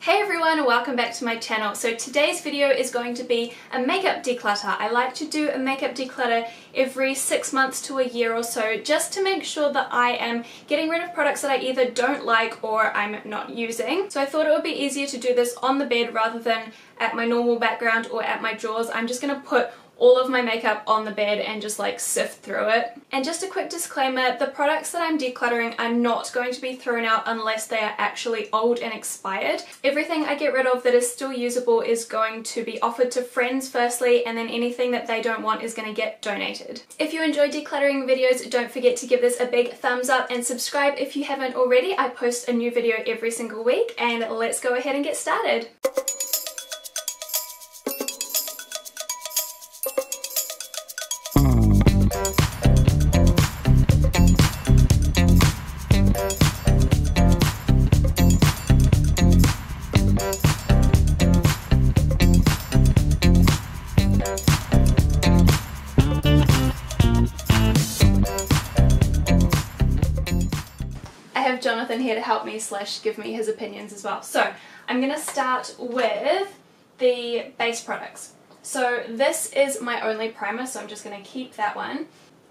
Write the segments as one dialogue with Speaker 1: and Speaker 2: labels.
Speaker 1: Hey everyone, welcome back to my channel. So today's video is going to be a makeup declutter. I like to do a makeup declutter every 6 months to a year or so, just to make sure that I am getting rid of products that I either don't like or I'm not using. So I thought it would be easier to do this on the bed rather than at my normal background or at my drawers. I'm just going to put all of my makeup on the bed and just like sift through it. And just a quick disclaimer, the products that I'm decluttering are not going to be thrown out unless they are actually old and expired. Everything I get rid of that is still usable is going to be offered to friends firstly, and then anything that they don't want is going to get donated. If you enjoy decluttering videos, don't forget to give this a big thumbs up and subscribe if you haven't already. I post a new video every single week, and let's go ahead and get started. Jonathan here to help me / give me his opinions as well. So I'm going to start with the base products. So this is my only primer, so I'm just going to keep that one.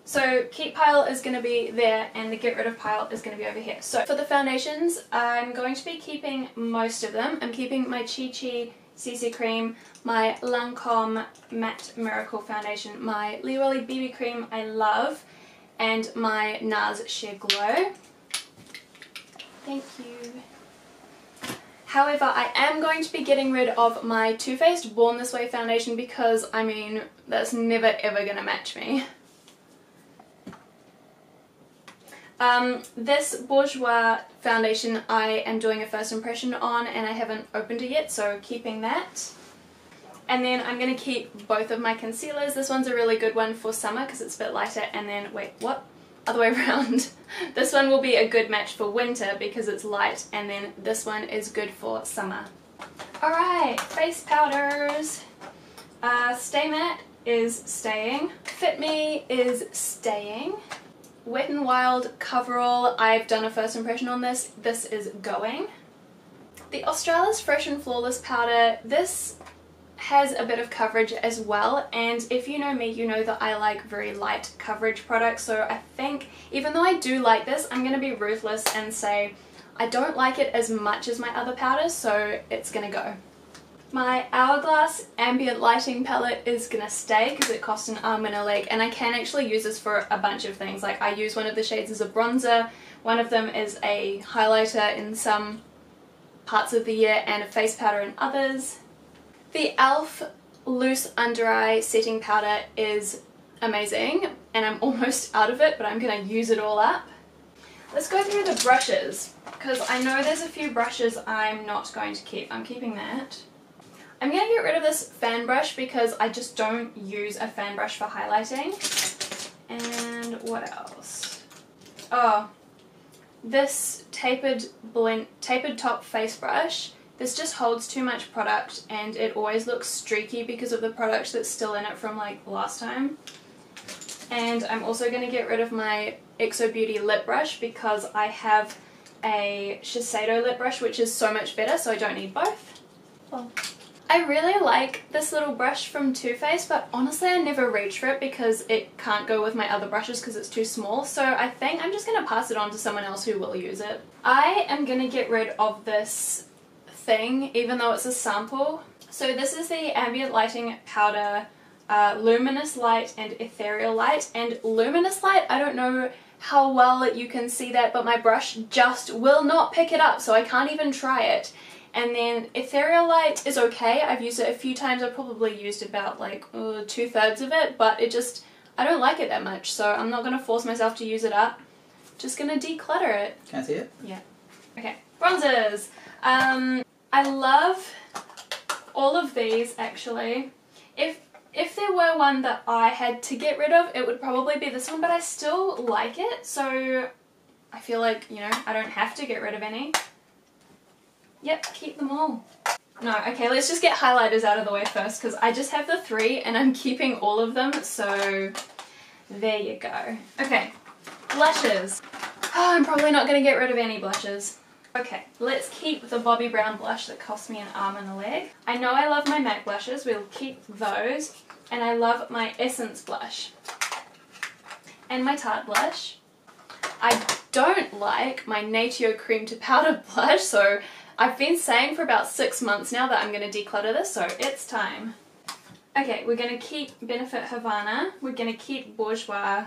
Speaker 1: So keep pile is going to be there and the get rid of pile is going to be over here. So for the foundations, I'm going to be keeping most of them. I'm keeping my Chi Chi CC cream, my Lancome Matte Miracle foundation, my Lioli BB cream I love, and my NARS Sheer Glow. Thank you. However, I am going to be getting rid of my Too Faced Born This Way foundation because, I mean, that's never ever going to match me. This Bourjois foundation I am doing a first impression on and I haven't opened it yet, so keeping that. And then I'm going to keep both of my concealers. This one's a really good one for summer because it's a bit lighter, and then, wait, what? Other way around. This one will be a good match for winter because it's light, and then this one is good for summer. Alright, face powders. Stay Matte is staying. Fit Me is staying. Wet n Wild Coverall, I've done a first impression on this. This is going. The Australis Fresh and Flawless powder, this has a bit of coverage as well, and if you know me, you know that I like very light coverage products, so I think even though I do like this, I'm going to be ruthless and say I don't like it as much as my other powders, so it's going to go. My Hourglass Ambient Lighting palette is going to stay because it cost an arm and a leg, and I can actually use this for a bunch of things. Like, I use one of the shades as a bronzer, one of them is a highlighter in some parts of the year, and a face powder in others. The e.l.f. Loose Under Eye Setting Powder is amazing, and I'm almost out of it, but I'm going to use it all up. Let's go through the brushes, because I know there's a few brushes I'm not going to keep. I'm keeping that. I'm going to get rid of this fan brush because I just don't use a fan brush for highlighting. And what else? Oh, this tapered top face brush. This just holds too much product and it always looks streaky because of the product that's still in it from like last time. And I'm also going to get rid of my XO Beauty lip brush because I have a Shiseido lip brush which is so much better, so I don't need both. Well, I really like this little brush from Too Faced, but honestly I never reach for it because it can't go with my other brushes because it's too small, so I think I'm just going to pass it on to someone else who will use it. I am going to get rid of this thing, even though it's a sample. So this is the Ambient Lighting Powder, Luminous Light and Ethereal Light. And Luminous Light, I don't know how well you can see that, but my brush just will not pick it up, so I can't even try it. And then Ethereal Light is okay. I've used it a few times. I've probably used about like 2/3 of it, but it just, I don't like it that much, so I'm not going to force myself to use it up. Just going to declutter it.
Speaker 2: Can I see it?
Speaker 1: Yeah. Okay. Bronzers. I love all of these actually. If there were one that I had to get rid of, it would probably be this one, but I still like it, so I feel like, you know, I don't have to get rid of any. Yep, keep them all. No, okay, let's just get highlighters out of the way first because I just have the 3 and I'm keeping all of them, so there you go. Okay, blushes. Oh, I'm probably not going to get rid of any blushes. Okay, let's keep the Bobbi Brown blush that cost me an arm and a leg. I know I love my MAC blushes, we'll keep those. And I love my Essence blush. And my Tarte blush. I don't like my Natio Cream to Powder blush, so I've been saying for about 6 months now that I'm going to declutter this, so it's time. Okay, we're going to keep Benefit Havana, we're going to keep Bourjois.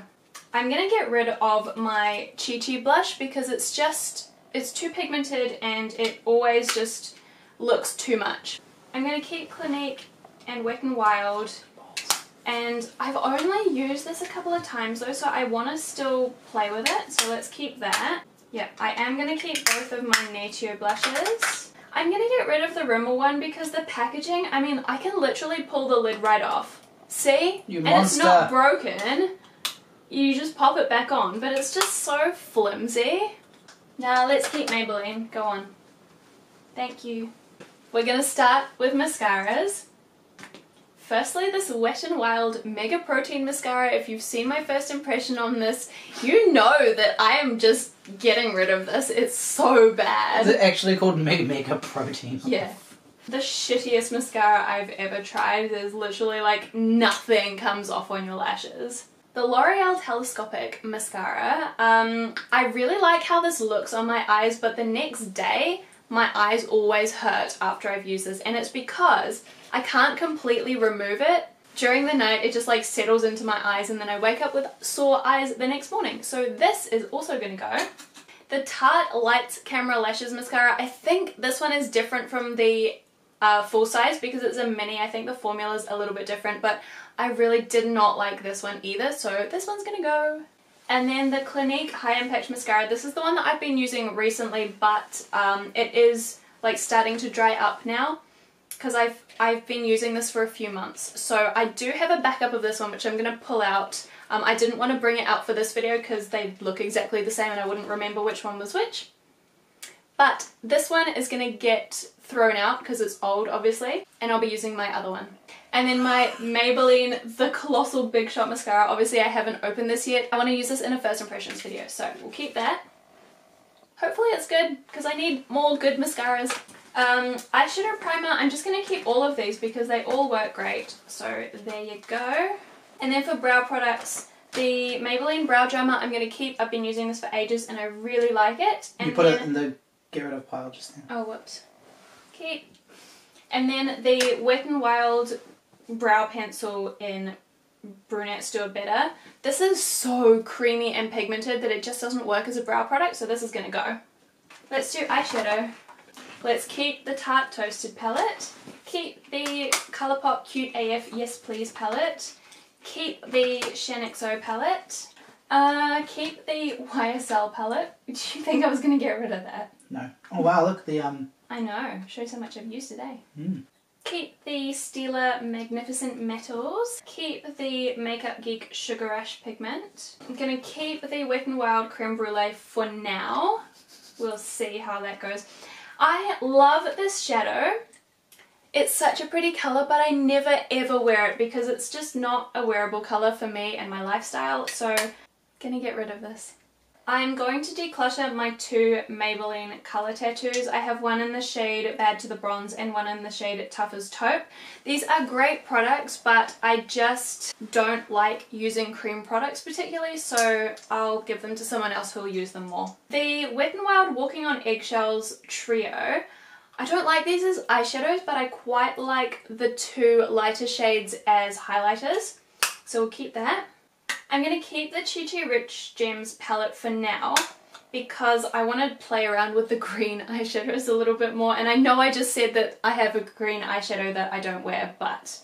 Speaker 1: I'm going to get rid of my Chi Chi blush because it's too pigmented and it always just looks too much. I'm going to keep Clinique and Wet n Wild, and I've only used this a couple of times though, so I want to still play with it, so let's keep that. Yeah, I am going to keep both of my Natio blushes. I'm going to get rid of the Rimmel one because the packaging, I mean, I can literally pull the lid right off. See?
Speaker 2: You
Speaker 1: and
Speaker 2: monster.
Speaker 1: It's not broken. You just pop it back on, but it's just so flimsy. Now let's keep Maybelline. Go on. Thank you. We're going to start with mascaras. Firstly, this Wet n Wild Mega Protein Mascara. If you've seen my first impression on this, you know that I am just getting rid of this. It's so bad.
Speaker 2: Is it actually called Mega Protein?
Speaker 1: Yeah. The shittiest mascara I've ever tried. There's literally like nothing comes off on your lashes. The L'Oreal Telescopic Mascara. I really like how this looks on my eyes, but the next day my eyes always hurt after I've used this, and it's because I can't completely remove it. During the night it just like settles into my eyes and then I wake up with sore eyes the next morning. So this is also going to go. The Tarte Lights Camera Lashes Mascara. I think this one is different from the full size because it's a mini. I think the formula is a little bit different, but I really did not like this one either, so this one's going to go. And then the Clinique High Impact Mascara. This is the one that I've been using recently, but it is like starting to dry up now because I've been using this for a few months. So I do have a backup of this one which I'm going to pull out. I didn't want to bring it out for this video because they look exactly the same and I wouldn't remember which one was which. But this one is going to get thrown out because it's old obviously, and I'll be using my other one. And then my Maybelline The Colossal Big Shot Mascara. Obviously I haven't opened this yet. I want to use this in a first impressions video, so we'll keep that. Hopefully it's good because I need more good mascaras. Eyeshadow primer, I'm just going to keep all of these because they all work great. So there you go. And then for brow products, the Maybelline Brow Drummer I'm going to keep. I've been using this for ages and I really like it. And
Speaker 2: you put it in the get rid of pile just then.
Speaker 1: Oh, whoops. Keep. And then the Wet n Wild Brow Pencil in Brunettes Do It Better. This is so creamy and pigmented that it just doesn't work as a brow product, so this is going to go. Let's do eyeshadow. Let's keep the Tarte Toasted palette. Keep the Colourpop Cute AF Yes Please palette. Keep the ShinXO palette. Keep the YSL palette. Did you think I was going to get rid of that?
Speaker 2: No. Oh wow, look, the
Speaker 1: I know. Shows how much I've used today.
Speaker 2: Mm.
Speaker 1: Keep the Stila Magnificent Metals. Keep the Makeup Geek Sugar Rush Pigment. I'm going to keep the Wet n Wild Creme Brulee for now. We'll see how that goes. I love this shadow. It's such a pretty colour, but I never ever wear it because it's just not a wearable colour for me and my lifestyle, so I'm gonna get rid of this. I'm going to declutter my two Maybelline colour tattoos. I have one in the shade Bad to the Bronze and one in the shade Tough as Taupe. These are great products, but I just don't like using cream products particularly, so I'll give them to someone else who will use them more. The Wet n Wild Walking on Eggshells Trio. I don't like these as eyeshadows, but I quite like the two lighter shades as highlighters, so we'll keep that. I'm going to keep the Chi Chi Rich Gems palette for now because I want to play around with the green eyeshadows a little bit more, and I know I just said that I have a green eyeshadow that I don't wear, but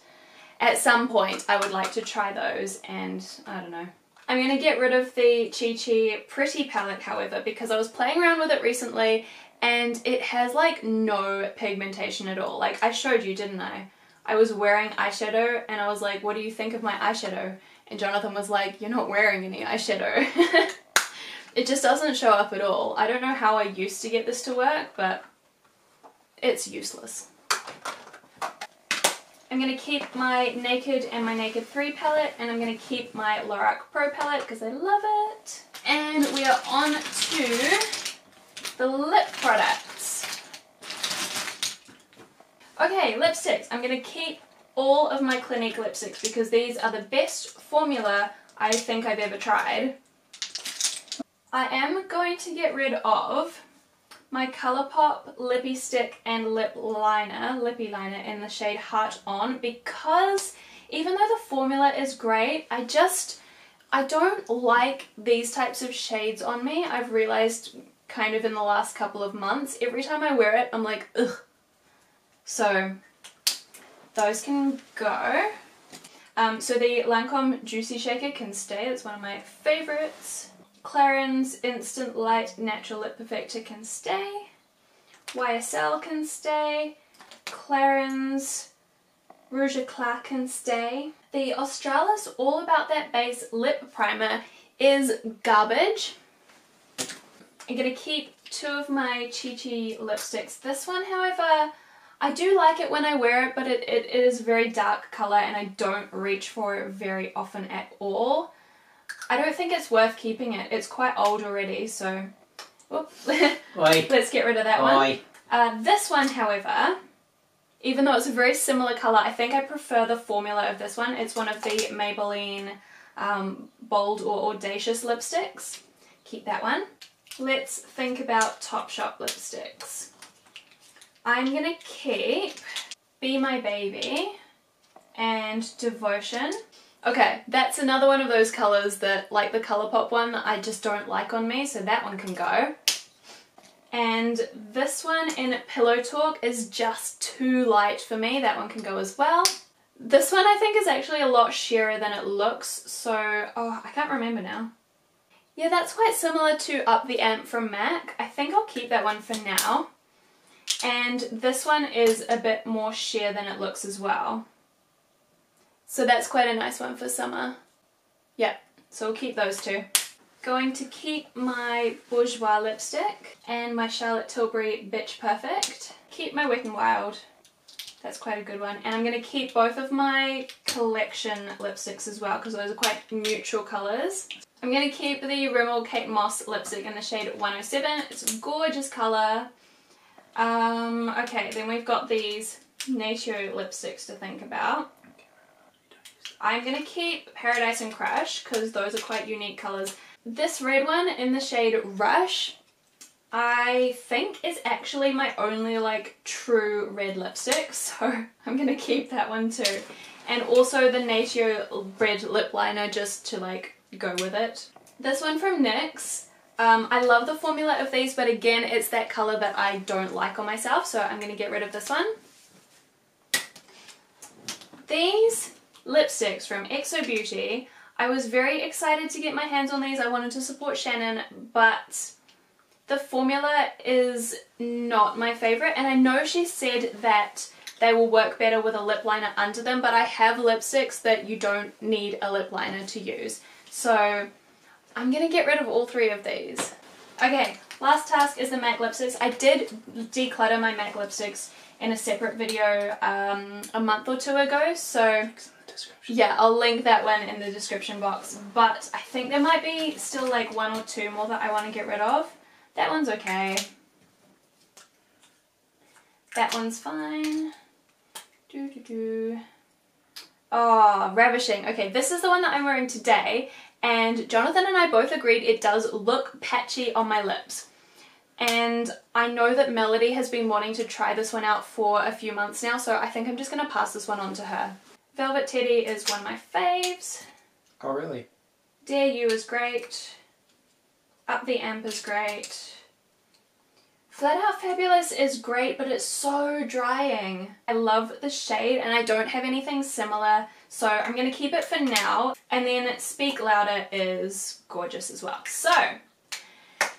Speaker 1: at some point I would like to try those, and I don't know. I'm going to get rid of the Chi Chi Pretty palette however because I was playing around with it recently and it has like no pigmentation at all. Like I showed you, didn't I? I was wearing eyeshadow and I was like, what do you think of my eyeshadow? And Jonathan was like, you're not wearing any eyeshadow. It just doesn't show up at all. I don't know how I used to get this to work, but it's useless. I'm going to keep my Naked and my Naked 3 palette, and I'm going to keep my Lorac Pro palette because I love it. And we are on to the lip products. Okay, lipsticks. I'm going to keep all of my Clinique lipsticks because these are the best formula I think I've ever tried. I am going to get rid of my Colourpop Lippy Stick and Lippy Liner in the shade Heart On, because even though the formula is great, I don't like these types of shades on me. I've realised kind of in the last couple of months, every time I wear it I'm like, ugh. So those can go. So the Lancome Juicy Shaker can stay, it's one of my favourites. Clarins Instant Light Natural Lip Perfector can stay. YSL can stay. Clarins Rouge Eclat can stay. The Australis All About That Base Lip Primer is garbage. I'm going to keep two of my Chi Chi lipsticks. This one, however, I do like it when I wear it, but it is a very dark colour and I don't reach for it very often at all. I don't think it's worth keeping it. It's quite old already, so let's get rid of that one. This one, however, even though it's a very similar colour, I think I prefer the formula of this one. It's one of the Maybelline Bold or Audacious lipsticks. Keep that one. Let's think about Topshop lipsticks. I'm going to keep Be My Baby and Devotion. Okay, that's another one of those colours that, like the Colourpop one, I just don't like on me, so that one can go. And this one in Pillow Talk is just too light for me. That one can go as well. This one I think is actually a lot sheerer than it looks, so I can't remember now. Yeah, that's quite similar to Up the Amp from MAC. I think I'll keep that one for now. And this one is a bit more sheer than it looks as well. So that's quite a nice one for summer. Yep, so we'll keep those two. Going to keep my Bourjois lipstick and my Charlotte Tilbury Bitch Perfect. Keep my Wet n Wild. That's quite a good one. And I'm going to keep both of my collection lipsticks as well because those are quite neutral colours. I'm going to keep the Rimmel Kate Moss lipstick in the shade 107. It's a gorgeous colour. Okay, then we've got these Natio lipsticks to think about. I'm going to keep Paradise and Crush because those are quite unique colours. This red one in the shade Rush, I think is actually my only like true red lipstick, so I'm going to keep that one too. And also the Natio red lip liner just to like go with it. This one from NYX, I love the formula of these, but again it's that colour that I don't like on myself, so I'm going to get rid of this one. These lipsticks from XO Beauty, I was very excited to get my hands on these. I wanted to support Shannon, but the formula is not my favourite, and I know she said that they will work better with a lip liner under them, but I have lipsticks that you don't need a lip liner to use. So I'm going to get rid of all three of these. Okay, last task is the MAC lipsticks. I did declutter my MAC lipsticks in a separate video a month or two ago, so yeah, I'll link that one in the description box, but I think there might be still like one or two more that I want to get rid of. That one's okay. That one's fine. Oh, Ravishing. Okay, this is the one that I'm wearing today, and Jonathan and I both agreed it does look patchy on my lips. And I know that Melody has been wanting to try this one out for a few months now, so I think I'm just going to pass this one on to her. Velvet Teddy is one of my faves.
Speaker 2: Oh, really?
Speaker 1: Dare You is great. Up the Amp is great. Flat Out Fabulous is great, but it's so drying. I love the shade and I don't have anything similar, so I'm going to keep it for now. And then Speak Louder is gorgeous as well. So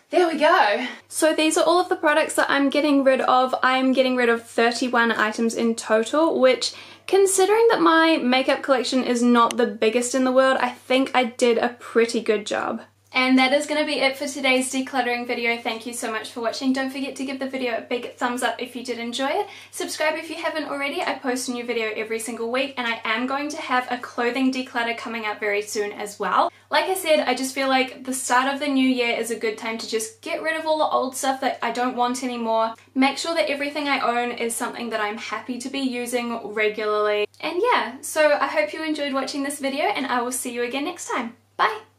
Speaker 1: there we go. So these are all of the products that I'm getting rid of. I'm getting rid of 31 items in total, which, considering that my makeup collection is not the biggest in the world, I think I did a pretty good job. And that is going to be it for today's decluttering video. Thank you so much for watching. Don't forget to give the video a big thumbs up if you did enjoy it. Subscribe if you haven't already. I post a new video every single week, and I am going to have a clothing declutter coming up very soon as well. Like I said, I just feel like the start of the new year is a good time to just get rid of all the old stuff that I don't want anymore. Make sure that everything I own is something that I'm happy to be using regularly. And yeah, so I hope you enjoyed watching this video, and I will see you again next time. Bye!